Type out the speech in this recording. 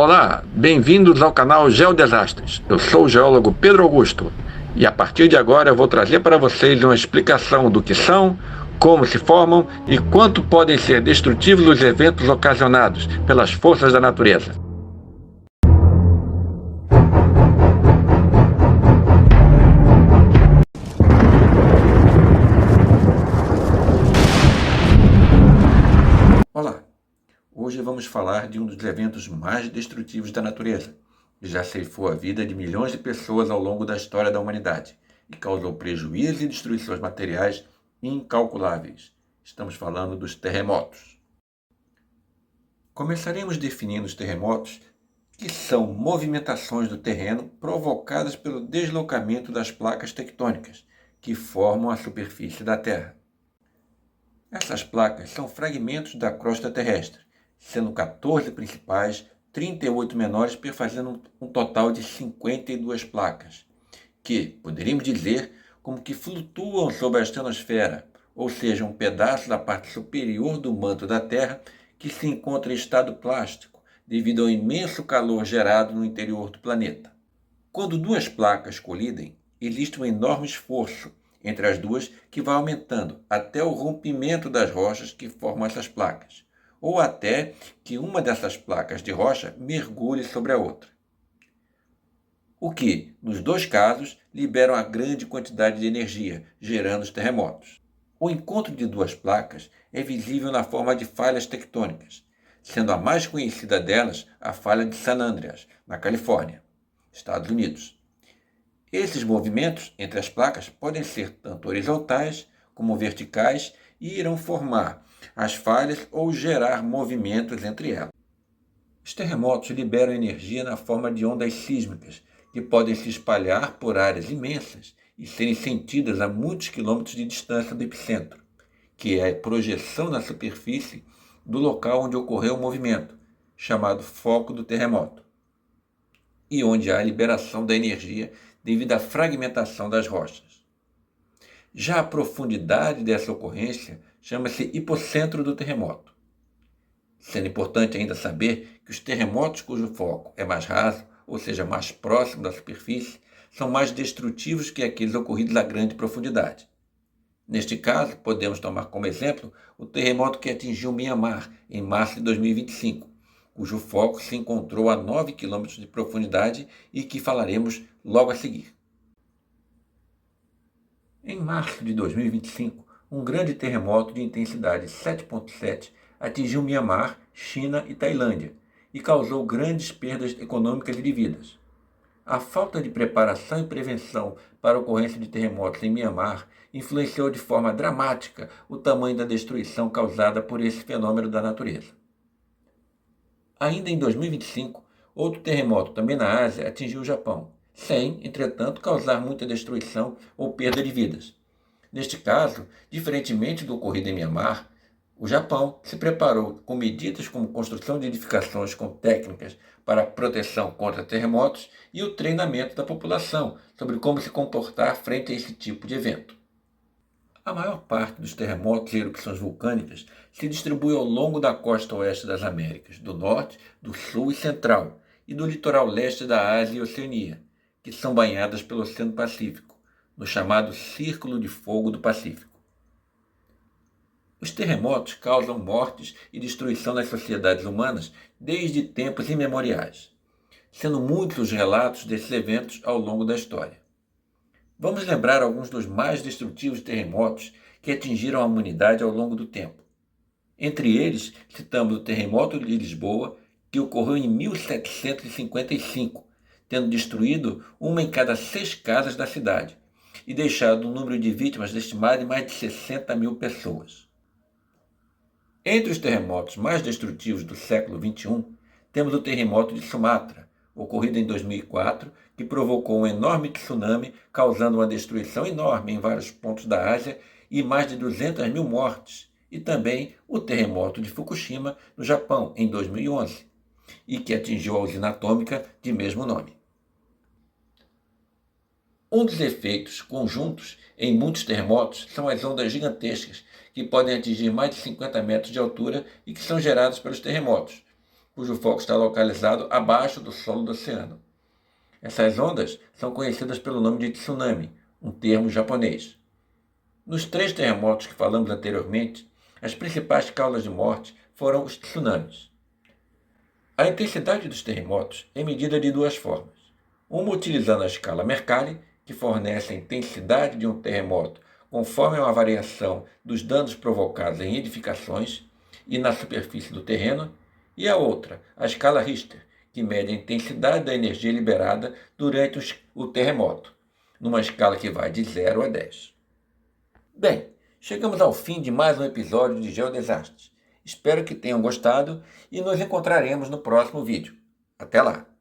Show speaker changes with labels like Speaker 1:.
Speaker 1: Olá, bem-vindos ao canal Geodesastres. Eu sou o geólogo Pedro Augusto e a partir de agora eu vou trazer para vocês uma explicação do que são, como se formam e quanto podem ser destrutivos os eventos ocasionados pelas forças da natureza. Olá, hoje vamos falar de um dos eventos mais destrutivos da natureza, que já ceifou a vida de milhões de pessoas ao longo da história da humanidade e causou prejuízo e destruições materiais incalculáveis. Estamos falando dos terremotos. Começaremos definindo os terremotos, que são movimentações do terreno provocadas pelo deslocamento das placas tectônicas, que formam a superfície da Terra. Essas placas são fragmentos da crosta terrestre, sendo 14 principais, 38 menores, perfazendo um total de 52 placas, que, poderíamos dizer, como que flutuam sobre a estenosfera, ou seja, um pedaço da parte superior do manto da Terra que se encontra em estado plástico, devido ao imenso calor gerado no interior do planeta. Quando duas placas colidem, existe um enorme esforço entre as duas que vai aumentando até o rompimento das rochas que formam essas placas, ou até que uma dessas placas de rocha mergulhe sobre a outra. O que, nos dois casos, libera uma grande quantidade de energia, gerando os terremotos. O encontro de duas placas é visível na forma de falhas tectônicas, sendo a mais conhecida delas a falha de San Andreas, na Califórnia, Estados Unidos. Esses movimentos entre as placas podem ser tanto horizontais como verticais e irão formar as falhas ou gerar movimentos entre elas. Os terremotos liberam energia na forma de ondas sísmicas, que podem se espalhar por áreas imensas e serem sentidas a muitos quilômetros de distância do epicentro, que é a projeção na superfície do local onde ocorreu o movimento, chamado foco do terremoto, e onde há a liberação da energia devido à fragmentação das rochas. Já a profundidade dessa ocorrência chama-se hipocentro do terremoto. Sendo importante ainda saber que os terremotos cujo foco é mais raso, ou seja, mais próximo da superfície, são mais destrutivos que aqueles ocorridos a grande profundidade. Neste caso, podemos tomar como exemplo o terremoto que atingiu Mianmar em março de 2025, cujo foco se encontrou a 9 km de profundidade e que falaremos logo a seguir. Em março de 2025, um grande terremoto de intensidade 7,7 atingiu Mianmar, China e Tailândia e causou grandes perdas econômicas e de vidas. A falta de preparação e prevenção para a ocorrência de terremotos em Mianmar influenciou de forma dramática o tamanho da destruição causada por esse fenômeno da natureza. Ainda em 2025, outro terremoto, também na Ásia, atingiu o Japão, sem, entretanto, causar muita destruição ou perda de vidas. Neste caso, diferentemente do ocorrido em Mianmar, o Japão se preparou com medidas como construção de edificações com técnicas para proteção contra terremotos e o treinamento da população sobre como se comportar frente a esse tipo de evento. A maior parte dos terremotos e erupções vulcânicas se distribui ao longo da costa oeste das Américas, do Norte, do Sul e Central, e do litoral leste da Ásia e Oceania, que são banhadas pelo Oceano Pacífico, no chamado Círculo de Fogo do Pacífico. Os terremotos causam mortes e destruição nas sociedades humanas desde tempos imemoriais, sendo muitos os relatos desses eventos ao longo da história. Vamos lembrar alguns dos mais destrutivos terremotos que atingiram a humanidade ao longo do tempo. Entre eles, citamos o terremoto de Lisboa, que ocorreu em 1755, tendo destruído uma em cada 6 casas da cidade e deixado um número de vítimas estimado em mais de 60 mil pessoas. Entre os terremotos mais destrutivos do século XXI, temos o terremoto de Sumatra, ocorrido em 2004, que provocou um enorme tsunami, causando uma destruição enorme em vários pontos da Ásia e mais de 200 mil mortes, e também o terremoto de Fukushima, no Japão, em 2011, e que atingiu a usina atômica de mesmo nome. Um dos efeitos conjuntos em muitos terremotos são as ondas gigantescas, que podem atingir mais de 50 metros de altura e que são geradas pelos terremotos, cujo foco está localizado abaixo do solo do oceano. Essas ondas são conhecidas pelo nome de tsunami, um termo japonês. Nos 3 terremotos que falamos anteriormente, as principais causas de morte foram os tsunamis. A intensidade dos terremotos é medida de 2 formas. Uma utilizando a escala Mercalli, que fornece a intensidade de um terremoto conforme uma variação dos danos provocados em edificações e na superfície do terreno, e a outra, a escala Richter, que mede a intensidade da energia liberada durante o terremoto, numa escala que vai de 0 a 10. Bem, chegamos ao fim de mais um episódio de Geodesastres. Espero que tenham gostado e nos encontraremos no próximo vídeo. Até lá!